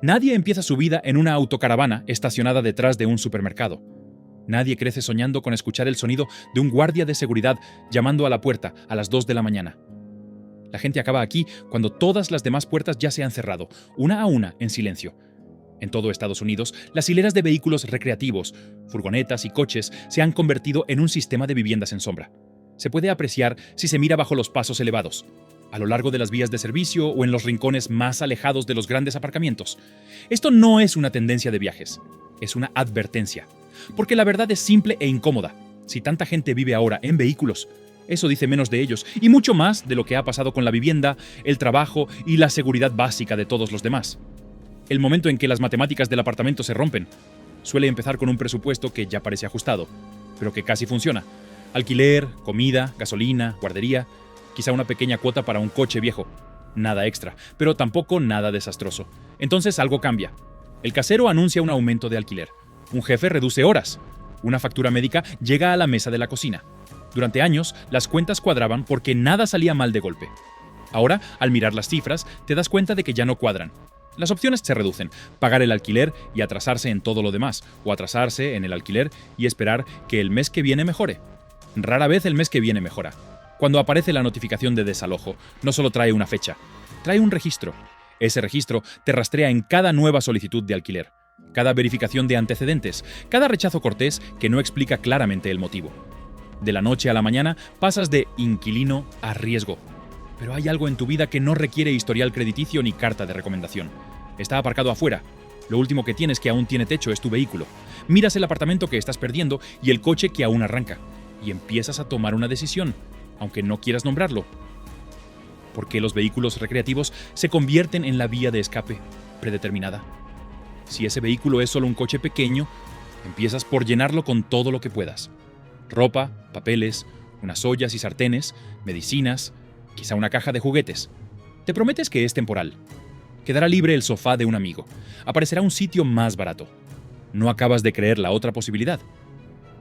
Nadie empieza su vida en una autocaravana estacionada detrás de un supermercado. Nadie crece soñando con escuchar el sonido de un guardia de seguridad llamando a la puerta a las 2 de la mañana. La gente acaba aquí cuando todas las demás puertas ya se han cerrado, una a una, en silencio. En todo Estados Unidos, las hileras de vehículos recreativos, furgonetas y coches se han convertido en un sistema de viviendas en sombra. Se puede apreciar si se mira bajo los pasos elevados, a lo largo de las vías de servicio o en los rincones más alejados de los grandes aparcamientos. Esto no es una tendencia de viajes, es una advertencia. Porque la verdad es simple e incómoda. Si tanta gente vive ahora en vehículos, eso dice menos de ellos y mucho más de lo que ha pasado con la vivienda, el trabajo y la seguridad básica de todos los demás. El momento en que las matemáticas del apartamento se rompen suele empezar con un presupuesto que ya parece ajustado, pero que casi funciona. Alquiler, comida, gasolina, guardería, quizá una pequeña cuota para un coche viejo. Nada extra, pero tampoco nada desastroso. Entonces algo cambia. El casero anuncia un aumento de alquiler. Un jefe reduce horas. Una factura médica llega a la mesa de la cocina. Durante años, las cuentas cuadraban porque nada salía mal de golpe. Ahora, al mirar las cifras, te das cuenta de que ya no cuadran. Las opciones se reducen: pagar el alquiler y atrasarse en todo lo demás, o atrasarse en el alquiler y esperar que el mes que viene mejore. Rara vez el mes que viene mejora. Cuando aparece la notificación de desalojo, no solo trae una fecha, trae un registro. Ese registro te rastrea en cada nueva solicitud de alquiler, cada verificación de antecedentes, cada rechazo cortés que no explica claramente el motivo. De la noche a la mañana pasas de inquilino a riesgo. Pero hay algo en tu vida que no requiere historial crediticio ni carta de recomendación. Está aparcado afuera. Lo último que tienes que aún tiene techo es tu vehículo. Miras el apartamento que estás perdiendo y el coche que aún arranca. Y empiezas a tomar una decisión, aunque no quieras nombrarlo. Porque los vehículos recreativos se convierten en la vía de escape predeterminada. Si ese vehículo es solo un coche pequeño, empiezas por llenarlo con todo lo que puedas. Ropa, papeles, unas ollas y sartenes, medicinas, quizá una caja de juguetes. Te prometes que es temporal. Quedará libre el sofá de un amigo. Aparecerá un sitio más barato. No acabas de creer la otra posibilidad.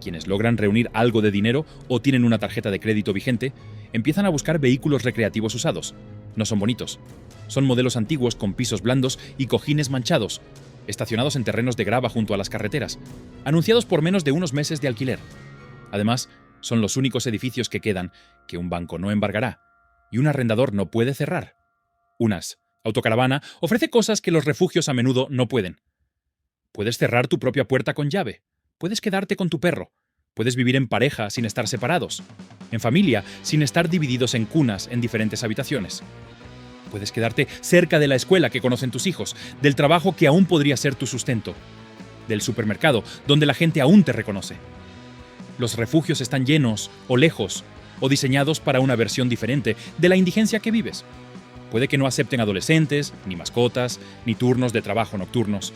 Quienes logran reunir algo de dinero o tienen una tarjeta de crédito vigente, empiezan a buscar vehículos recreativos usados. No son bonitos. Son modelos antiguos con pisos blandos y cojines manchados, estacionados en terrenos de grava junto a las carreteras, anunciados por menos de unos meses de alquiler. Además, son los únicos edificios que quedan que un banco no embargará y un arrendador no puede cerrar. Unas Autocaravana ofrece cosas que los refugios a menudo no pueden. Puedes cerrar tu propia puerta con llave. Puedes quedarte con tu perro. Puedes vivir en pareja sin estar separados. En familia sin estar divididos en cunas en diferentes habitaciones. Puedes quedarte cerca de la escuela que conocen tus hijos, del trabajo que aún podría ser tu sustento, del supermercado donde la gente aún te reconoce. Los refugios están llenos o lejos o diseñados para una versión diferente de la indigencia que vives. Puede que no acepten adolescentes, ni mascotas, ni turnos de trabajo nocturnos.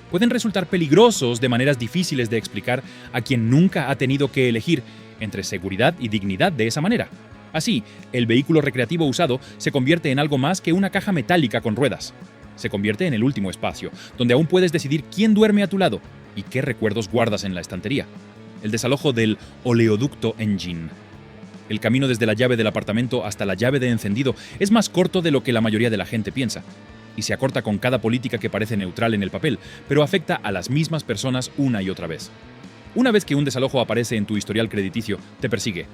Pueden resultar peligrosos de maneras difíciles de explicar a quien nunca ha tenido que elegir entre seguridad y dignidad de esa manera. Así, el vehículo recreativo usado se convierte en algo más que una caja metálica con ruedas. Se convierte en el último espacio, donde aún puedes decidir quién duerme a tu lado y qué recuerdos guardas en la estantería. El desalojo del oleoducto Engine. El camino desde la llave del apartamento hasta la llave de encendido es más corto de lo que la mayoría de la gente piensa, y se acorta con cada política que parece neutral en el papel, pero afecta a las mismas personas una y otra vez. Una vez que un desalojo aparece en tu historial crediticio, te persigue.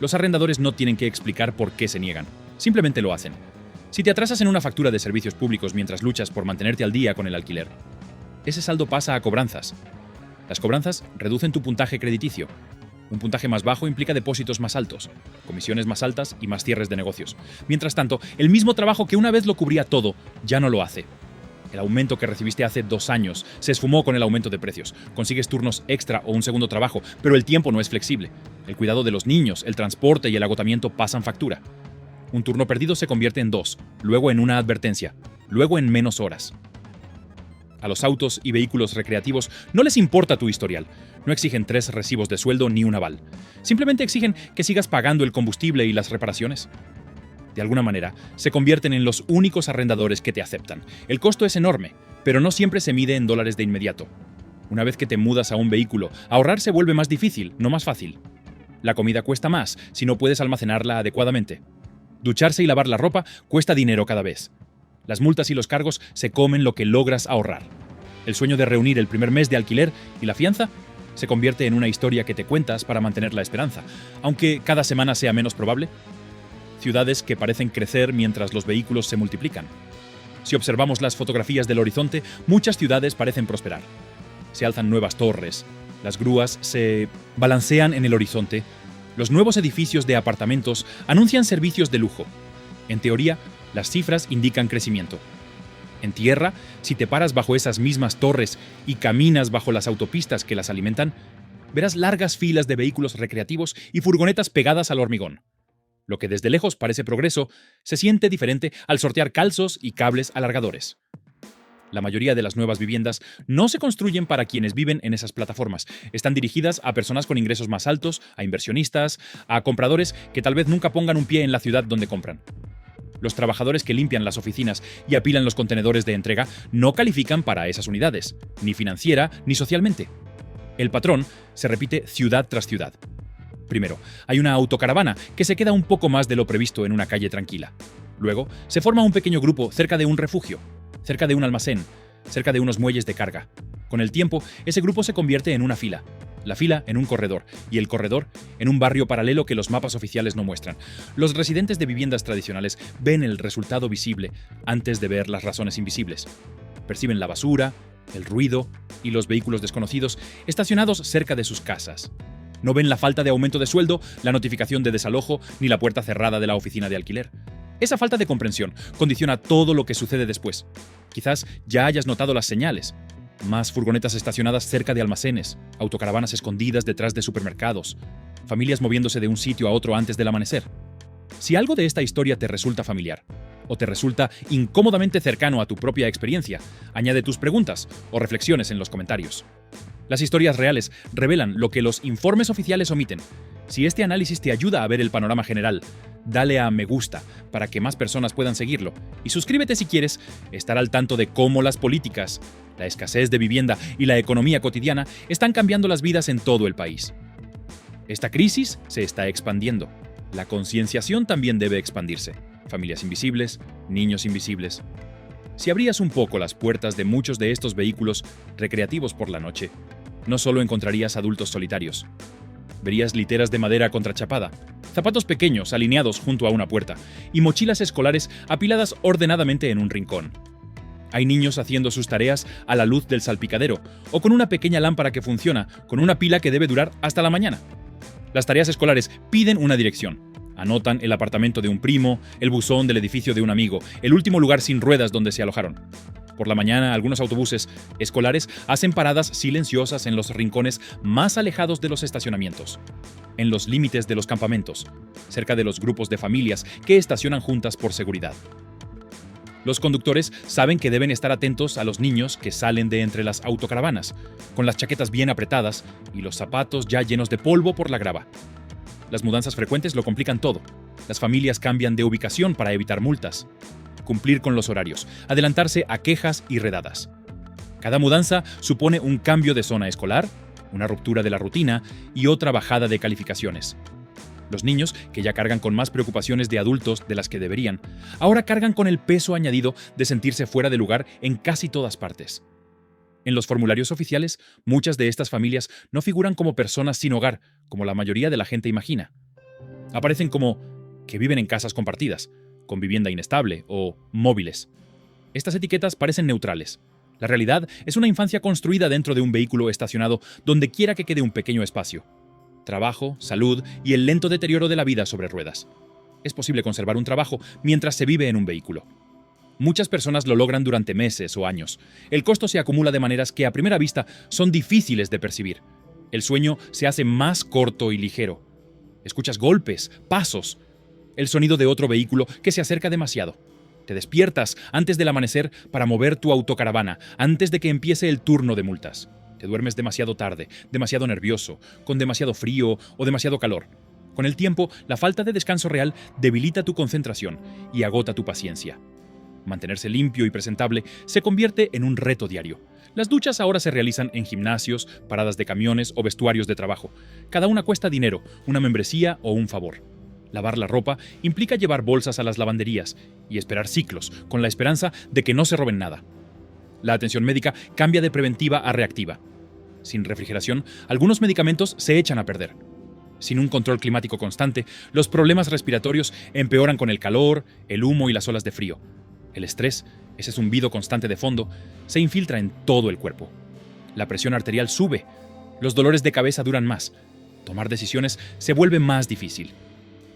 Los arrendadores no tienen que explicar por qué se niegan, simplemente lo hacen. Si te atrasas en una factura de servicios públicos mientras luchas por mantenerte al día con el alquiler, ese saldo pasa a cobranzas. Las cobranzas reducen tu puntaje crediticio. Un puntaje más bajo implica depósitos más altos, comisiones más altas y más cierres de negocios. Mientras tanto, el mismo trabajo que una vez lo cubría todo, ya no lo hace. El aumento que recibiste hace 2 años se esfumó con el aumento de precios. Consigues turnos extra o un segundo trabajo, pero el tiempo no es flexible. El cuidado de los niños, el transporte y el agotamiento pasan factura. Un turno perdido se convierte en 2, luego en una advertencia, luego en menos horas. A los autos y vehículos recreativos no les importa tu historial. No exigen 3 recibos de sueldo ni un aval. Simplemente exigen que sigas pagando el combustible y las reparaciones. De alguna manera, se convierten en los únicos arrendadores que te aceptan. El costo es enorme, pero no siempre se mide en dólares de inmediato. Una vez que te mudas a un vehículo, ahorrar se vuelve más difícil, no más fácil. La comida cuesta más si no puedes almacenarla adecuadamente. Ducharse y lavar la ropa cuesta dinero cada vez. Las multas y los cargos se comen lo que logras ahorrar. El sueño de reunir el primer mes de alquiler y la fianza se convierte en una historia que te cuentas para mantener la esperanza, aunque cada semana sea menos probable. Ciudades que parecen crecer mientras los vehículos se multiplican. Si observamos las fotografías del horizonte, muchas ciudades parecen prosperar. Se alzan nuevas torres, las grúas se balancean en el horizonte, los nuevos edificios de apartamentos anuncian servicios de lujo. En teoría, las cifras indican crecimiento. En tierra, si te paras bajo esas mismas torres y caminas bajo las autopistas que las alimentan, verás largas filas de vehículos recreativos y furgonetas pegadas al hormigón. Lo que desde lejos parece progreso, se siente diferente al sortear calzos y cables alargadores. La mayoría de las nuevas viviendas no se construyen para quienes viven en esas plataformas. Están dirigidas a personas con ingresos más altos, a inversionistas, a compradores que tal vez nunca pongan un pie en la ciudad donde compran. Los trabajadores que limpian las oficinas y apilan los contenedores de entrega no califican para esas unidades, ni financiera ni socialmente. El patrón se repite ciudad tras ciudad. Primero, hay una autocaravana que se queda un poco más de lo previsto en una calle tranquila. Luego, se forma un pequeño grupo cerca de un refugio, cerca de un almacén, cerca de unos muelles de carga. Con el tiempo, ese grupo se convierte en una fila, la fila en un corredor y el corredor en un barrio paralelo que los mapas oficiales no muestran. Los residentes de viviendas tradicionales ven el resultado visible antes de ver las razones invisibles. Perciben la basura, el ruido y los vehículos desconocidos estacionados cerca de sus casas. No ven la falta de aumento de sueldo, la notificación de desalojo ni la puerta cerrada de la oficina de alquiler. Esa falta de comprensión condiciona todo lo que sucede después. Quizás ya hayas notado las señales. Más furgonetas estacionadas cerca de almacenes, autocaravanas escondidas detrás de supermercados, familias moviéndose de un sitio a otro antes del amanecer. Si algo de esta historia te resulta familiar, o te resulta incómodamente cercano a tu propia experiencia, añade tus preguntas o reflexiones en los comentarios. Las historias reales revelan lo que los informes oficiales omiten. Si este análisis te ayuda a ver el panorama general, dale a me gusta para que más personas puedan seguirlo y suscríbete si quieres estar al tanto de cómo las políticas, la escasez de vivienda y la economía cotidiana están cambiando las vidas en todo el país. Esta crisis se está expandiendo. La concienciación también debe expandirse. Familias invisibles, niños invisibles. Si abrías un poco las puertas de muchos de estos vehículos recreativos por la noche, no solo encontrarías adultos solitarios. Verías literas de madera contrachapada, zapatos pequeños alineados junto a una puerta y mochilas escolares apiladas ordenadamente en un rincón. Hay niños haciendo sus tareas a la luz del salpicadero o con una pequeña lámpara que funciona con una pila que debe durar hasta la mañana. Las tareas escolares piden una dirección. Anotan el apartamento de un primo, el buzón del edificio de un amigo, el último lugar sin ruedas donde se alojaron. Por la mañana, algunos autobuses escolares hacen paradas silenciosas en los rincones más alejados de los estacionamientos, en los límites de los campamentos, cerca de los grupos de familias que estacionan juntas por seguridad. Los conductores saben que deben estar atentos a los niños que salen de entre las autocaravanas, con las chaquetas bien apretadas y los zapatos ya llenos de polvo por la grava. Las mudanzas frecuentes lo complican todo. Las familias cambian de ubicación para evitar multas, cumplir con los horarios, adelantarse a quejas y redadas. Cada mudanza supone un cambio de zona escolar, una ruptura de la rutina y otra bajada de calificaciones. Los niños, que ya cargan con más preocupaciones de adultos de las que deberían, ahora cargan con el peso añadido de sentirse fuera de lugar en casi todas partes. En los formularios oficiales, muchas de estas familias no figuran como personas sin hogar, como la mayoría de la gente imagina. Aparecen como que viven en casas compartidas, con vivienda inestable o móviles. Estas etiquetas parecen neutrales. La realidad es una infancia construida dentro de un vehículo estacionado donde quiera que quede un pequeño espacio. Trabajo, salud y el lento deterioro de la vida sobre ruedas. Es posible conservar un trabajo mientras se vive en un vehículo. Muchas personas lo logran durante meses o años. El costo se acumula de maneras que a primera vista son difíciles de percibir. El sueño se hace más corto y ligero. Escuchas golpes, pasos, el sonido de otro vehículo que se acerca demasiado. Te despiertas antes del amanecer para mover tu autocaravana, antes de que empiece el turno de multas. Te duermes demasiado tarde, demasiado nervioso, con demasiado frío o demasiado calor. Con el tiempo, la falta de descanso real debilita tu concentración y agota tu paciencia. Mantenerse limpio y presentable se convierte en un reto diario. Las duchas ahora se realizan en gimnasios, paradas de camiones o vestuarios de trabajo. Cada una cuesta dinero, una membresía o un favor. Lavar la ropa implica llevar bolsas a las lavanderías y esperar ciclos, con la esperanza de que no se roben nada. La atención médica cambia de preventiva a reactiva. Sin refrigeración, algunos medicamentos se echan a perder. Sin un control climático constante, los problemas respiratorios empeoran con el calor, el humo y las olas de frío. El estrés, ese zumbido constante de fondo, se infiltra en todo el cuerpo. La presión arterial sube. Los dolores de cabeza duran más. Tomar decisiones se vuelve más difícil.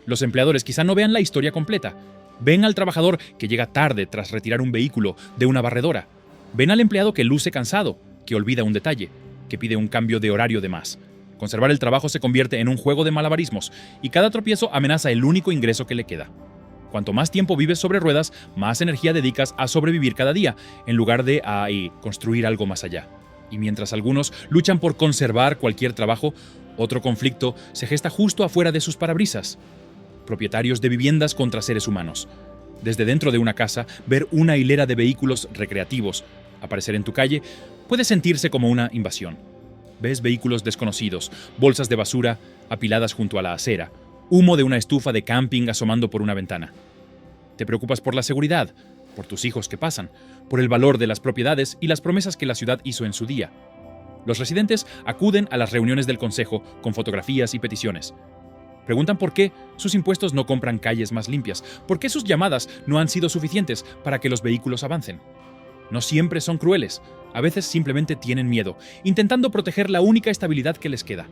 Los empleadores quizá no vean la historia completa. Ven al trabajador que llega tarde tras retirar un vehículo de una barredora. Ven al empleado que luce cansado, que olvida un detalle, que pide un cambio de horario de más. Conservar el trabajo se convierte en un juego de malabarismos y cada tropiezo amenaza el único ingreso que le queda. Cuanto más tiempo vives sobre ruedas, más energía dedicas a sobrevivir cada día, en lugar de construir algo más allá. Y mientras algunos luchan por conservar cualquier trabajo, otro conflicto se gesta justo afuera de sus parabrisas. Propietarios de viviendas contra seres humanos. Desde dentro de una casa, ver una hilera de vehículos recreativos aparecer en tu calle puede sentirse como una invasión. Ves vehículos desconocidos, bolsas de basura apiladas junto a la acera, humo de una estufa de camping asomando por una ventana. Te preocupas por la seguridad, por tus hijos que pasan, por el valor de las propiedades y las promesas que la ciudad hizo en su día. Los residentes acuden a las reuniones del consejo con fotografías y peticiones. Preguntan por qué sus impuestos no compran calles más limpias, por qué sus llamadas no han sido suficientes para que los vehículos avancen. No siempre son crueles, a veces simplemente tienen miedo, intentando proteger la única estabilidad que les queda.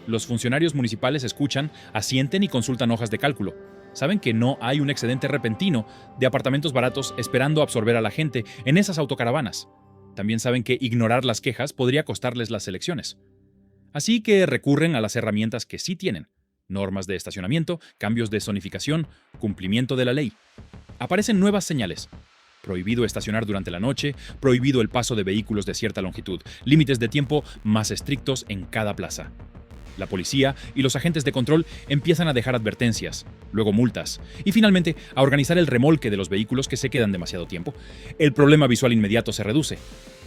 Los funcionarios municipales escuchan, asienten y consultan hojas de cálculo. Saben que no hay un excedente repentino de apartamentos baratos esperando absorber a la gente en esas autocaravanas. También saben que ignorar las quejas podría costarles las elecciones. Así que recurren a las herramientas que sí tienen: normas de estacionamiento, cambios de zonificación, cumplimiento de la ley. Aparecen nuevas señales. Prohibido estacionar durante la noche, prohibido el paso de vehículos de cierta longitud, límites de tiempo más estrictos en cada plaza. La policía y los agentes de control empiezan a dejar advertencias, luego multas, y finalmente a organizar el remolque de los vehículos que se quedan demasiado tiempo. El problema visual inmediato se reduce.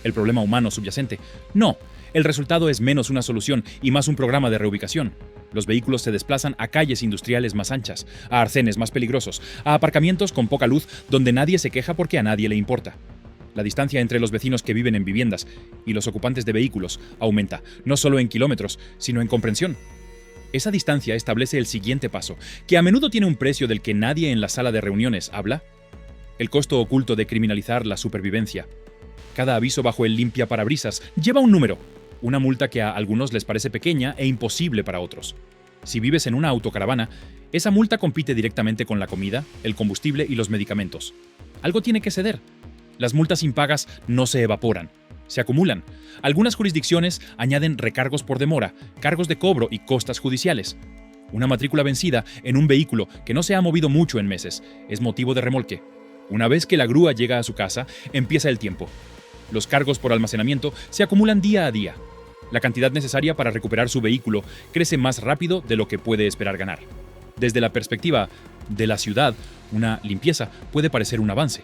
El problema humano subyacente, no. El resultado es menos una solución y más un programa de reubicación. Los vehículos se desplazan a calles industriales más anchas, a arcenes más peligrosos, a aparcamientos con poca luz donde nadie se queja porque a nadie le importa. La distancia entre los vecinos que viven en viviendas y los ocupantes de vehículos aumenta, no solo en kilómetros, sino en comprensión. Esa distancia establece el siguiente paso, que a menudo tiene un precio del que nadie en la sala de reuniones habla: el costo oculto de criminalizar la supervivencia. Cada aviso bajo el limpiaparabrisas lleva un número, una multa que a algunos les parece pequeña e imposible para otros. Si vives en una autocaravana, esa multa compite directamente con la comida, el combustible y los medicamentos. Algo tiene que ceder. Las multas impagas no se evaporan, se acumulan. Algunas jurisdicciones añaden recargos por demora, cargos de cobro y costas judiciales. Una matrícula vencida en un vehículo que no se ha movido mucho en meses es motivo de remolque. Una vez que la grúa llega a su casa, empieza el tiempo. Los cargos por almacenamiento se acumulan día a día. La cantidad necesaria para recuperar su vehículo crece más rápido de lo que puede esperar ganar. Desde la perspectiva de la ciudad, una limpieza puede parecer un avance.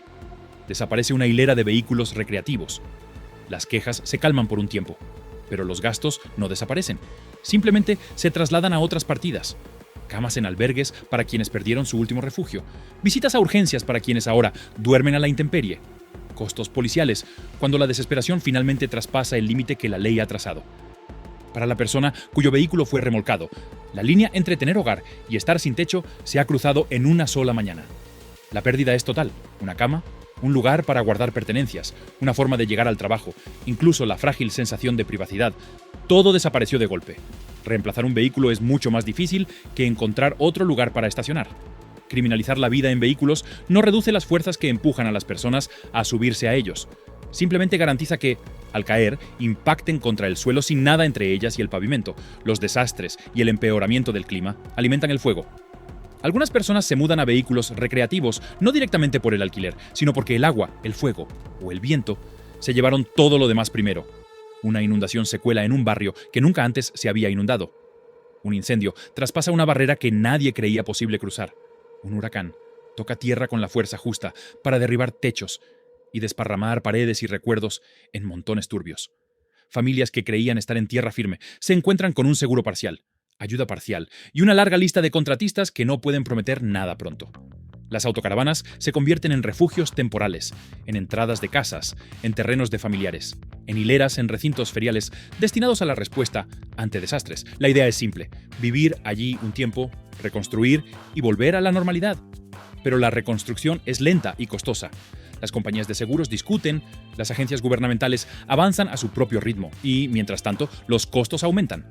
Desaparece una hilera de vehículos recreativos. Las quejas se calman por un tiempo, pero los gastos no desaparecen. Simplemente se trasladan a otras partidas. Camas en albergues para quienes perdieron su último refugio. Visitas a urgencias para quienes ahora duermen a la intemperie. Costos policiales, cuando la desesperación finalmente traspasa el límite que la ley ha trazado. Para la persona cuyo vehículo fue remolcado, la línea entre tener hogar y estar sin techo se ha cruzado en una sola mañana. La pérdida es total: una cama, un lugar para guardar pertenencias, una forma de llegar al trabajo, incluso la frágil sensación de privacidad. Todo desapareció de golpe. Reemplazar un vehículo es mucho más difícil que encontrar otro lugar para estacionar. Criminalizar la vida en vehículos no reduce las fuerzas que empujan a las personas a subirse a ellos. Simplemente garantiza que, al caer, impacten contra el suelo sin nada entre ellas y el pavimento. Los desastres y el empeoramiento del clima alimentan el fuego. Algunas personas se mudan a vehículos recreativos no directamente por el alquiler, sino porque el agua, el fuego o el viento se llevaron todo lo demás primero. Una inundación se cuela en un barrio que nunca antes se había inundado. Un incendio traspasa una barrera que nadie creía posible cruzar. Un huracán toca tierra con la fuerza justa para derribar techos y desparramar paredes y recuerdos en montones turbios. Familias que creían estar en tierra firme se encuentran con un seguro parcial. ayuda parcial y una larga lista de contratistas que no pueden prometer nada pronto. Las autocaravanas se convierten en refugios temporales, en entradas de casas, en terrenos de familiares, en hileras en recintos feriales destinados a la respuesta ante desastres. La idea es simple: vivir allí un tiempo, reconstruir y volver a la normalidad. Pero la reconstrucción es lenta y costosa. Las compañías de seguros discuten, las agencias gubernamentales avanzan a su propio ritmo y, mientras tanto, los costos aumentan.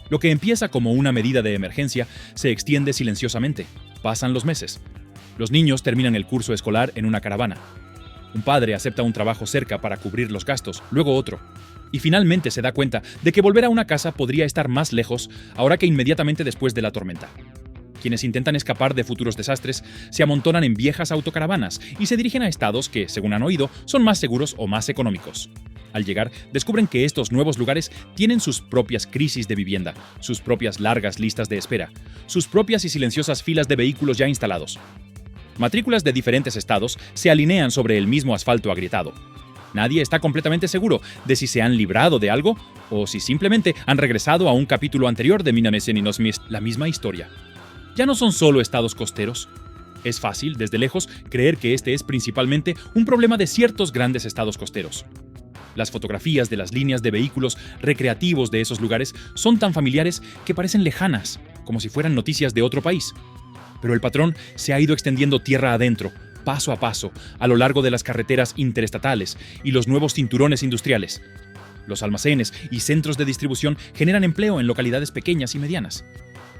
Lo que empieza como una medida de emergencia se extiende silenciosamente. Pasan los meses. Los niños terminan el curso escolar en una caravana. Un padre acepta un trabajo cerca para cubrir los gastos, luego otro. Y finalmente se da cuenta de que volver a una casa podría estar más lejos ahora que inmediatamente después de la tormenta. Quienes intentan escapar de futuros desastres se amontonan en viejas autocaravanas y se dirigen a estados que, según han oído, son más seguros o más económicos. Al llegar, descubren que estos nuevos lugares tienen sus propias crisis de vivienda, sus propias largas listas de espera, sus propias y silenciosas filas de vehículos ya instalados. Matrículas de diferentes estados se alinean sobre el mismo asfalto agrietado. Nadie está completamente seguro de si se han librado de algo o si simplemente han regresado a un capítulo anterior de Minamesen y Nosmis, la misma historia. Ya no son solo estados costeros. Es fácil, desde lejos, creer que este es principalmente un problema de ciertos grandes estados costeros. Las fotografías de las líneas de vehículos recreativos de esos lugares son tan familiares que parecen lejanas, como si fueran noticias de otro país. Pero el patrón se ha ido extendiendo tierra adentro, paso a paso, a lo largo de las carreteras interestatales y los nuevos cinturones industriales. Los almacenes y centros de distribución generan empleo en localidades pequeñas y medianas.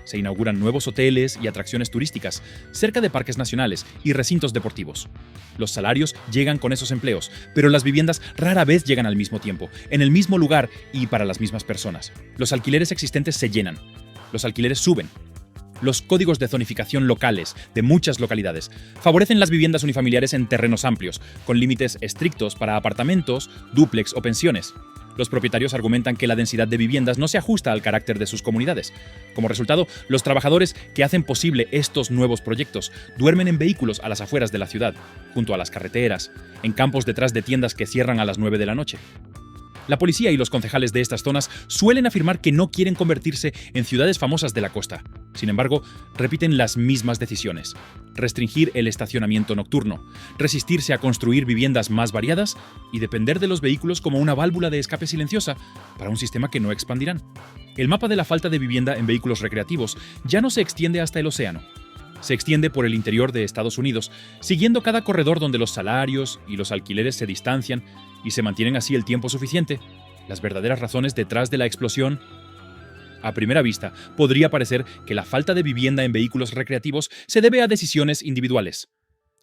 Se inauguran nuevos hoteles y atracciones turísticas cerca de parques nacionales y recintos deportivos. Los salarios llegan con esos empleos, pero las viviendas rara vez llegan al mismo tiempo, en el mismo lugar y para las mismas personas. Los alquileres existentes se llenan. Los alquileres suben. Los códigos de zonificación locales de muchas localidades favorecen las viviendas unifamiliares en terrenos amplios, con límites estrictos para apartamentos, dúplex o pensiones. Los propietarios argumentan que la densidad de viviendas no se ajusta al carácter de sus comunidades. Como resultado, los trabajadores que hacen posible estos nuevos proyectos duermen en vehículos a las afueras de la ciudad, junto a las carreteras, en campos detrás de tiendas que cierran a las 9 de la noche. La policía y los concejales de estas zonas suelen afirmar que no quieren convertirse en ciudades famosas de la costa. Sin embargo, repiten las mismas decisiones: restringir el estacionamiento nocturno, resistirse a construir viviendas más variadas y depender de los vehículos como una válvula de escape silenciosa para un sistema que no expandirán. El mapa de la falta de vivienda en vehículos recreativos ya no se extiende hasta el océano. Se extiende por el interior de Estados Unidos, siguiendo cada corredor donde los salarios y los alquileres se distancian y se mantienen así el tiempo suficiente. Las verdaderas razones detrás de la explosión. A primera vista, podría parecer que la falta de vivienda en vehículos recreativos se debe a decisiones individuales.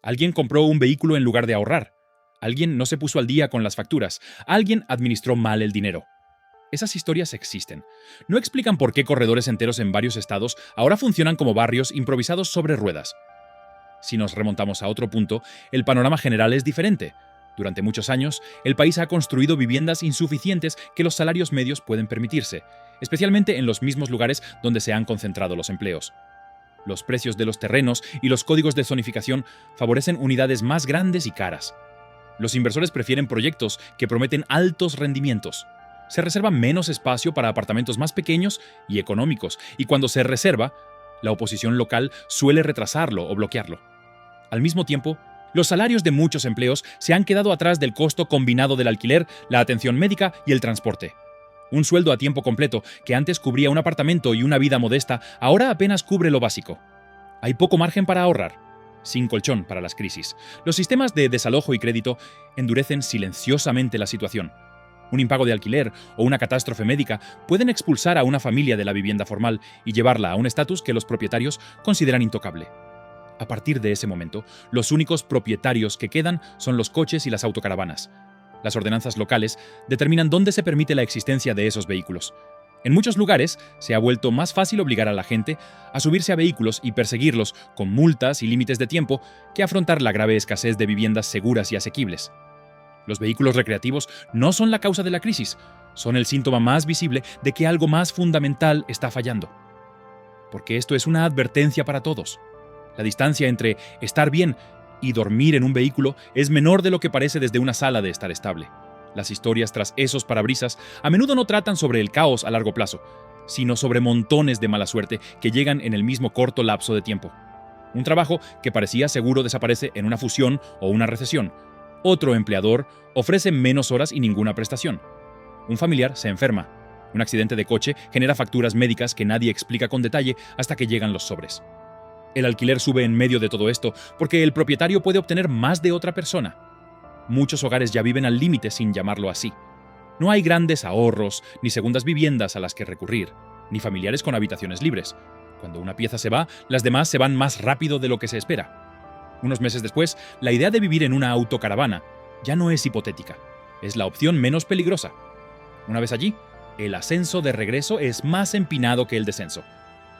Alguien compró un vehículo en lugar de ahorrar. Alguien no se puso al día con las facturas. Alguien administró mal el dinero. Esas historias existen. No explican por qué corredores enteros en varios estados ahora funcionan como barrios improvisados sobre ruedas. Si nos remontamos a otro punto, el panorama general es diferente. Durante muchos años, el país ha construido viviendas insuficientes que los salarios medios pueden permitirse, especialmente en los mismos lugares donde se han concentrado los empleos. Los precios de los terrenos y los códigos de zonificación favorecen unidades más grandes y caras. Los inversores prefieren proyectos que prometen altos rendimientos. Se reserva menos espacio para apartamentos más pequeños y económicos, y cuando se reserva, la oposición local suele retrasarlo o bloquearlo. Al mismo tiempo, los salarios de muchos empleos se han quedado atrás del costo combinado del alquiler, la atención médica y el transporte. Un sueldo a tiempo completo, que antes cubría un apartamento y una vida modesta, ahora apenas cubre lo básico. Hay poco margen para ahorrar, sin colchón para las crisis. Los sistemas de desalojo y crédito endurecen silenciosamente la situación. Un impago de alquiler o una catástrofe médica pueden expulsar a una familia de la vivienda formal y llevarla a un estatus que los propietarios consideran intocable. A partir de ese momento, los únicos propietarios que quedan son los coches y las autocaravanas. Las ordenanzas locales determinan dónde se permite la existencia de esos vehículos. En muchos lugares se ha vuelto más fácil obligar a la gente a subirse a vehículos y perseguirlos con multas y límites de tiempo que afrontar la grave escasez de viviendas seguras y asequibles. Los vehículos recreativos no son la causa de la crisis, son el síntoma más visible de que algo más fundamental está fallando. Porque esto es una advertencia para todos. La distancia entre estar bien y dormir en un vehículo es menor de lo que parece desde una sala de estar estable. Las historias tras esos parabrisas a menudo no tratan sobre el caos a largo plazo. sino sobre montones de mala suerte que llegan en el mismo corto lapso de tiempo. Un trabajo que parecía seguro desaparece en una fusión o una recesión. Otro empleador ofrece menos horas y ninguna prestación. Un familiar se enferma. Un accidente de coche genera facturas médicas que nadie explica con detalle hasta que llegan los sobres. El alquiler sube en medio de todo esto porque el propietario puede obtener más de otra persona. Muchos hogares ya viven al límite sin llamarlo así. No hay grandes ahorros, ni segundas viviendas a las que recurrir, ni familiares con habitaciones libres. Cuando una pieza se va, las demás se van más rápido de lo que se espera. Unos meses después, la idea de vivir en una autocaravana ya no es hipotética, es la opción menos peligrosa. Una vez allí, el ascenso de regreso es más empinado que el descenso.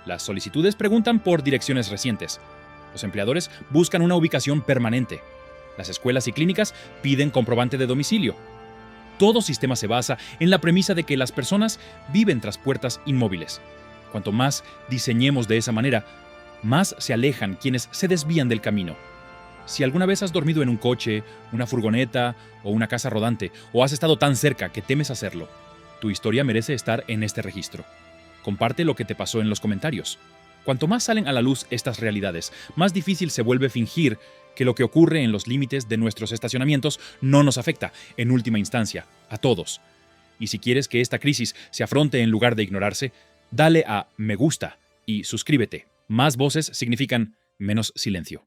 Las solicitudes preguntan por direcciones recientes. Los empleadores buscan una ubicación permanente. Las escuelas y clínicas piden comprobante de domicilio. Todo sistema se basa en la premisa de que las personas viven tras puertas inmóviles. Cuanto más diseñemos de esa manera, más se alejan quienes se desvían del camino. Si alguna vez has dormido en un coche, una furgoneta o una casa rodante, o has estado tan cerca que temes hacerlo, tu historia merece estar en este registro. Comparte lo que te pasó en los comentarios. Cuanto más salen a la luz estas realidades, más difícil se vuelve fingir que lo que ocurre en los límites de nuestros estacionamientos no nos afecta, en última instancia, a todos. Y si quieres que esta crisis se afronte en lugar de ignorarse, dale a me gusta y suscríbete. Más voces significan menos silencio.